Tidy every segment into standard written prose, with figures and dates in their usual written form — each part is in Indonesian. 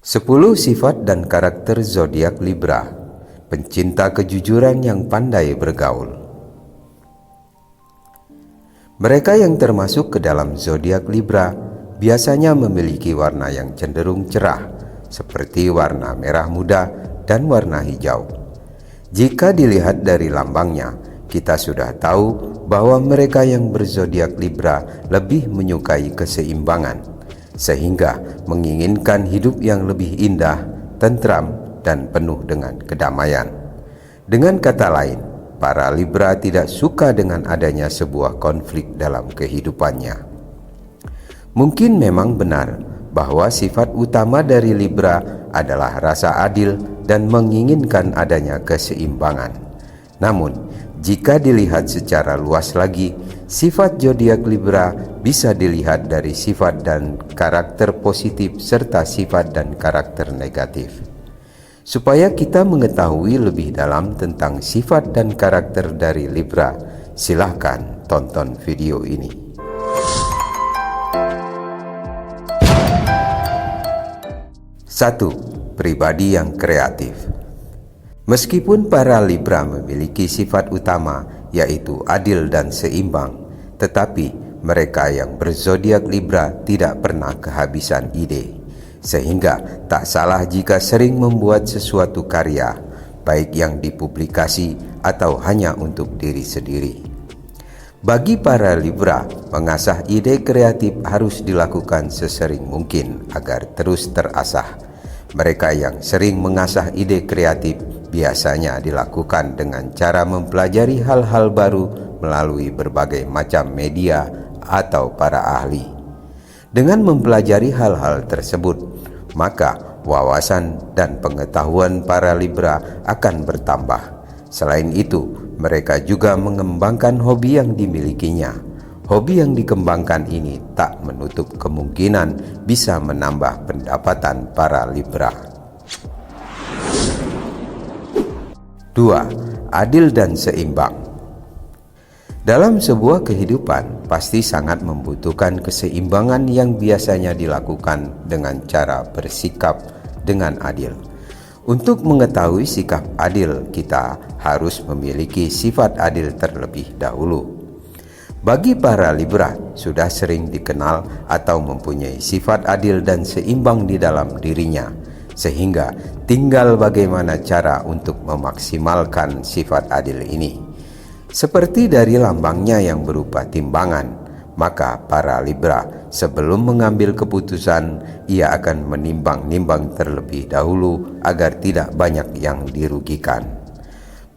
10 sifat dan karakter zodiak Libra, pencinta kejujuran yang pandai bergaul. Mereka yang termasuk ke dalam zodiak Libra biasanya memiliki warna yang cenderung cerah, seperti warna merah muda dan warna hijau. Jika dilihat dari lambangnya, kita sudah tahu bahwa mereka yang berzodiak Libra lebih menyukai keseimbangan, sehingga menginginkan hidup yang lebih indah, tentram, dan penuh dengan kedamaian. Dengan kata lain, para Libra tidak suka dengan adanya sebuah konflik dalam kehidupannya. Mungkin memang benar bahwa sifat utama dari Libra adalah rasa adil dan menginginkan adanya keseimbangan. Namun, jika dilihat secara luas lagi, sifat zodiak Libra bisa dilihat dari sifat dan karakter positif serta sifat dan karakter negatif. Supaya kita mengetahui lebih dalam tentang sifat dan karakter dari Libra, silahkan tonton video ini. 1. Pribadi yang kreatif. Meskipun para Libra memiliki sifat utama yaitu adil dan seimbang, tetapi mereka yang berzodiak Libra tidak pernah kehabisan ide, sehingga tak salah jika sering membuat sesuatu karya, baik yang dipublikasi atau hanya untuk diri sendiri. Bagi para Libra, mengasah ide kreatif harus dilakukan sesering mungkin agar terus terasah. Mereka yang sering mengasah ide kreatif biasanya dilakukan dengan cara mempelajari hal-hal baru melalui berbagai macam media atau para ahli. Dengan mempelajari hal-hal tersebut, maka wawasan dan pengetahuan para Libra akan bertambah. Selain itu, mereka juga mengembangkan hobi yang dimilikinya. Hobi yang dikembangkan ini tak menutup kemungkinan bisa menambah pendapatan para Libra. 2. Adil dan seimbang. Dalam sebuah kehidupan pasti sangat membutuhkan keseimbangan yang biasanya dilakukan dengan cara bersikap dengan adil. Untuk mengetahui sikap adil, kita harus memiliki sifat adil terlebih dahulu. Bagi para Libra, sudah sering dikenal atau mempunyai sifat adil dan seimbang di dalam dirinya, sehingga tinggal bagaimana cara untuk memaksimalkan sifat adil ini. Seperti dari lambangnya yang berupa timbangan, maka para Libra sebelum mengambil keputusan, ia akan menimbang-nimbang terlebih dahulu agar tidak banyak yang dirugikan.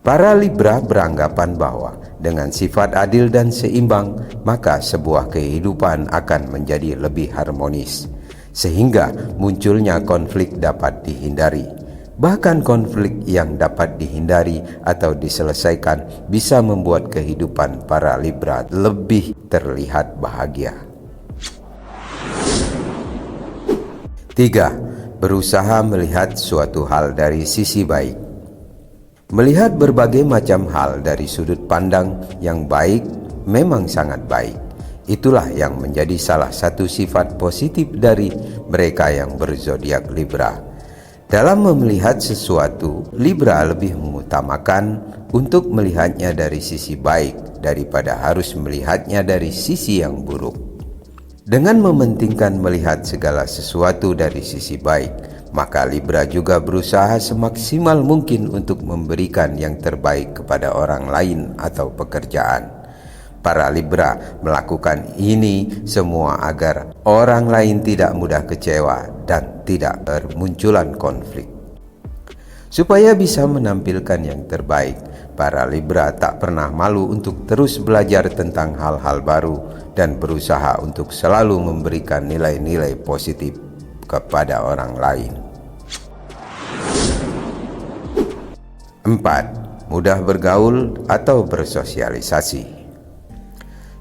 Para Libra beranggapan bahwa dengan sifat adil dan seimbang, maka sebuah kehidupan akan menjadi lebih harmonis, sehingga munculnya konflik dapat dihindari. Bahkan konflik yang dapat dihindari atau diselesaikan bisa membuat kehidupan para Libra lebih terlihat bahagia. 3. Berusaha melihat suatu hal dari sisi baik. Melihat berbagai macam hal dari sudut pandang yang baik memang sangat baik. Itulah yang menjadi salah satu sifat positif dari mereka yang berzodiak Libra. Dalam melihat sesuatu, Libra lebih mengutamakan untuk melihatnya dari sisi baik daripada harus melihatnya dari sisi yang buruk. Dengan mementingkan melihat segala sesuatu dari sisi baik, maka Libra juga berusaha semaksimal mungkin untuk memberikan yang terbaik kepada orang lain atau pekerjaan. Para Libra melakukan ini semua agar orang lain tidak mudah kecewa dan tidak bermunculan konflik. Supaya bisa menampilkan yang terbaik, para Libra tak pernah malu untuk terus belajar tentang hal-hal baru dan berusaha untuk selalu memberikan nilai-nilai positif kepada orang lain. 4. Mudah bergaul atau bersosialisasi.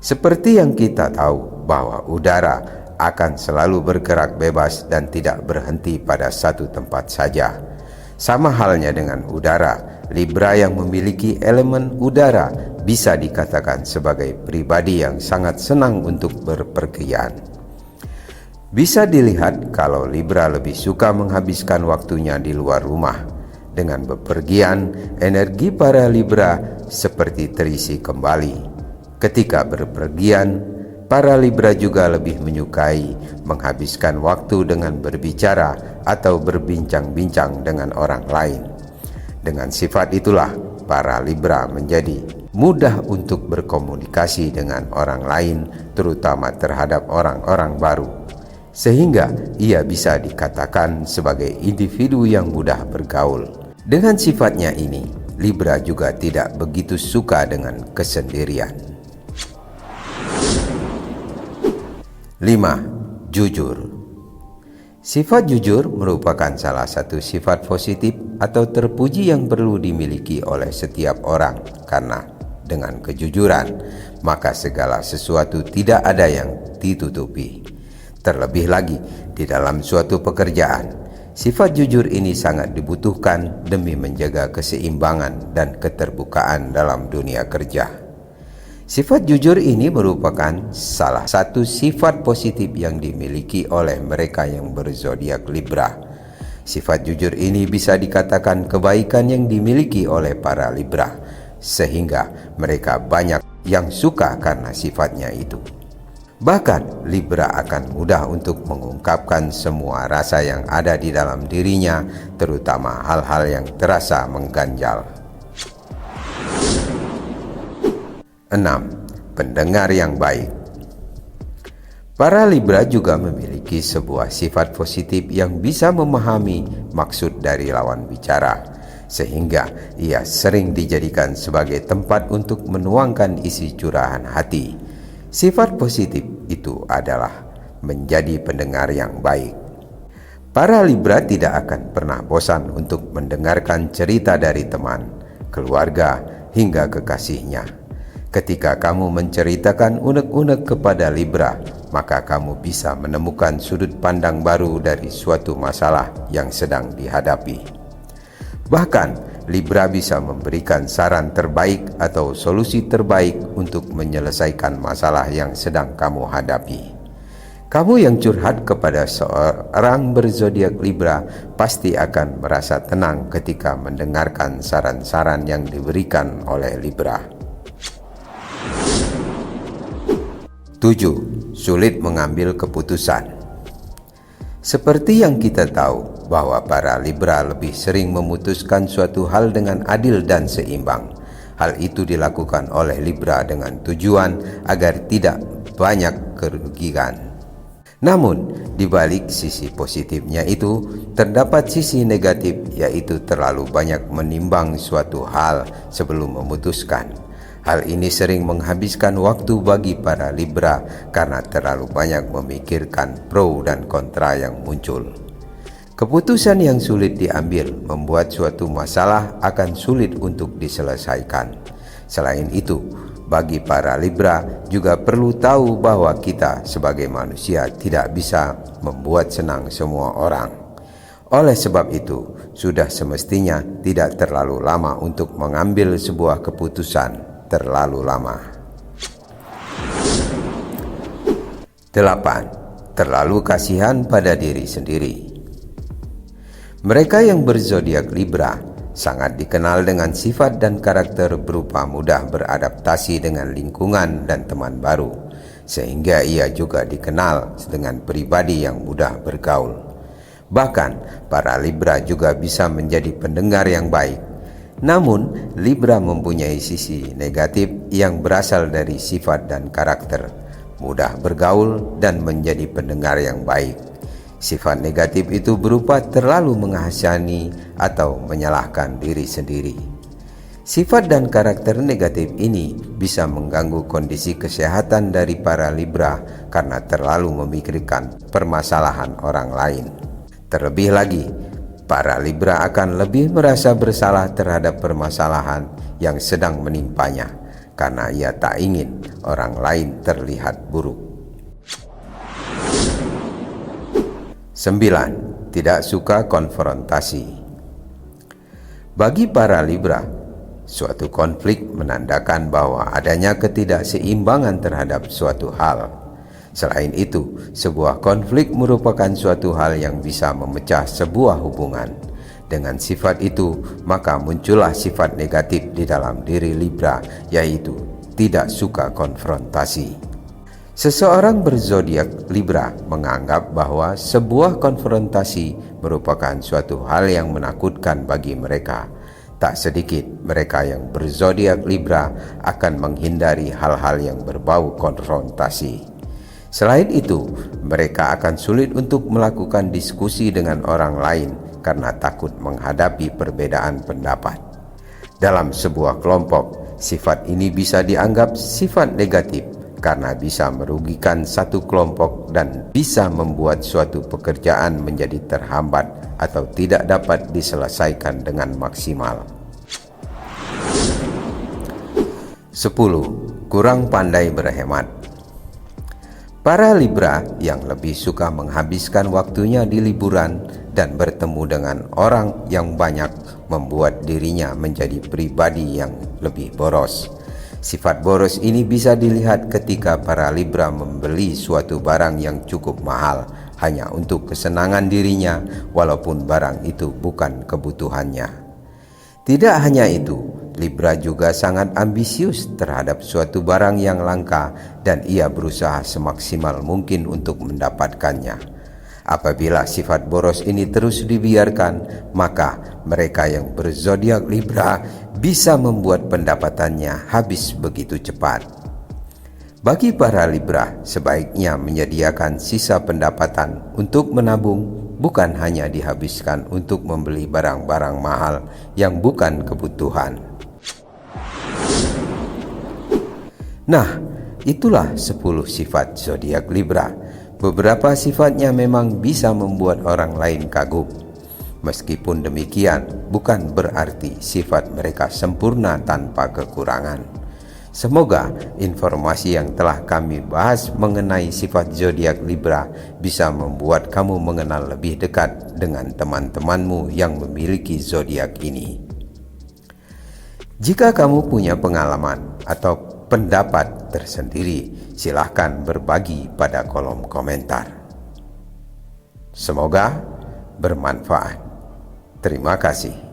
Seperti yang kita tahu bahwa udara akan selalu bergerak bebas dan tidak berhenti pada satu tempat saja. Sama halnya dengan udara, Libra yang memiliki elemen udara bisa dikatakan sebagai pribadi yang sangat senang untuk berpergian. Bisa dilihat kalau Libra lebih suka menghabiskan waktunya di luar rumah. Dengan bepergian, energi para Libra seperti terisi kembali. Ketika berpergian, para Libra juga lebih menyukai menghabiskan waktu dengan berbicara atau berbincang-bincang dengan orang lain. Dengan sifat itulah, para Libra menjadi mudah untuk berkomunikasi dengan orang lain, terutama terhadap orang-orang baru, sehingga ia bisa dikatakan sebagai individu yang mudah bergaul. Dengan sifatnya ini, Libra juga tidak begitu suka dengan kesendirian. 5. Jujur. Sifat jujur merupakan salah satu sifat positif atau terpuji yang perlu dimiliki oleh setiap orang, karena dengan kejujuran, maka segala sesuatu tidak ada yang ditutupi. Terlebih lagi, di dalam suatu pekerjaan, sifat jujur ini sangat dibutuhkan demi menjaga keseimbangan dan keterbukaan dalam dunia kerja. Sifat jujur ini merupakan salah satu sifat positif yang dimiliki oleh mereka yang berzodiak Libra. Sifat jujur ini bisa dikatakan kebaikan yang dimiliki oleh para Libra, sehingga mereka banyak yang suka karena sifatnya itu. Bahkan Libra akan mudah untuk mengungkapkan semua rasa yang ada di dalam dirinya, terutama hal-hal yang terasa mengganjal. 6. Pendengar yang baik. Para Libra juga memiliki sebuah sifat positif yang bisa memahami maksud dari lawan bicara, sehingga ia sering dijadikan sebagai tempat untuk menuangkan isi curahan hati. Sifat positif itu adalah menjadi pendengar yang baik. Para Libra tidak akan pernah bosan untuk mendengarkan cerita dari teman, keluarga, hingga kekasihnya. Ketika kamu menceritakan unek-unek kepada Libra, maka kamu bisa menemukan sudut pandang baru dari suatu masalah yang sedang dihadapi. Bahkan, Libra bisa memberikan saran terbaik atau solusi terbaik untuk menyelesaikan masalah yang sedang kamu hadapi. Kamu yang curhat kepada seorang berzodiak Libra pasti akan merasa tenang ketika mendengarkan saran-saran yang diberikan oleh Libra. 7. Sulit mengambil keputusan. Seperti yang kita tahu bahwa para Libra lebih sering memutuskan suatu hal dengan adil dan seimbang. Hal itu dilakukan oleh Libra dengan tujuan agar tidak banyak kerugian. Namun, di balik sisi positifnya itu, terdapat sisi negatif, yaitu terlalu banyak menimbang suatu hal sebelum memutuskan. Hal ini sering menghabiskan waktu bagi para Libra karena terlalu banyak memikirkan pro dan kontra yang muncul. Keputusan yang sulit diambil membuat suatu masalah akan sulit untuk diselesaikan. Selain itu, bagi para Libra juga perlu tahu bahwa kita sebagai manusia tidak bisa membuat senang semua orang. Oleh sebab itu, sudah semestinya tidak terlalu lama untuk mengambil sebuah keputusan terlalu lama. 8. Terlalu kasihan pada diri sendiri. Mereka yang berzodiak Libra sangat dikenal dengan sifat dan karakter berupa mudah beradaptasi dengan lingkungan dan teman baru, sehingga ia juga dikenal dengan pribadi yang mudah bergaul. Bahkan, para Libra juga bisa menjadi pendengar yang baik. Namun, Libra mempunyai sisi negatif yang berasal dari sifat dan karakter, mudah bergaul dan menjadi pendengar yang baik. Sifat negatif itu berupa terlalu menghasani atau menyalahkan diri sendiri. Sifat dan karakter negatif ini bisa mengganggu kondisi kesehatan dari para Libra karena terlalu memikirkan permasalahan orang lain. Terlebih lagi, para Libra akan lebih merasa bersalah terhadap permasalahan yang sedang menimpanya karena ia tak ingin orang lain terlihat buruk. 9. Tidak suka konfrontasi. Bagi para Libra, suatu konflik menandakan bahwa adanya ketidakseimbangan terhadap suatu hal. Selain itu, sebuah konflik merupakan suatu hal yang bisa memecah sebuah hubungan. Dengan sifat itu, maka muncullah sifat negatif di dalam diri Libra, yaitu tidak suka konfrontasi. Seseorang berzodiak Libra menganggap bahwa sebuah konfrontasi merupakan suatu hal yang menakutkan bagi mereka. Tak sedikit mereka yang berzodiak Libra akan menghindari hal-hal yang berbau konfrontasi. Selain itu, mereka akan sulit untuk melakukan diskusi dengan orang lain karena takut menghadapi perbedaan pendapat. Dalam sebuah kelompok, sifat ini bisa dianggap sifat negatif karena bisa merugikan satu kelompok dan bisa membuat suatu pekerjaan menjadi terhambat atau tidak dapat diselesaikan dengan maksimal. 10. Kurang pandai berhemat. Para Libra yang lebih suka menghabiskan waktunya di liburan dan bertemu dengan orang yang banyak membuat dirinya menjadi pribadi yang lebih boros. Sifat boros ini bisa dilihat ketika para Libra membeli suatu barang yang cukup mahal hanya untuk kesenangan dirinya, walaupun barang itu bukan kebutuhannya. Tidak hanya itu, Libra juga sangat ambisius terhadap suatu barang yang langka dan ia berusaha semaksimal mungkin untuk mendapatkannya. Apabila sifat boros ini terus dibiarkan, maka mereka yang berzodiak Libra bisa membuat pendapatannya habis begitu cepat. Bagi para Libra, sebaiknya menyediakan sisa pendapatan untuk menabung, bukan hanya dihabiskan untuk membeli barang-barang mahal yang bukan kebutuhan. Nah, itulah 10 sifat zodiak Libra. Beberapa sifatnya memang bisa membuat orang lain kagum. Meskipun demikian, bukan berarti sifat mereka sempurna tanpa kekurangan. Semoga informasi yang telah kami bahas mengenai sifat zodiak Libra bisa membuat kamu mengenal lebih dekat dengan teman-temanmu yang memiliki zodiak ini. Jika kamu punya pengalaman atau pendapat tersendiri, silahkan berbagi pada kolom komentar. Semoga bermanfaat. Terima kasih.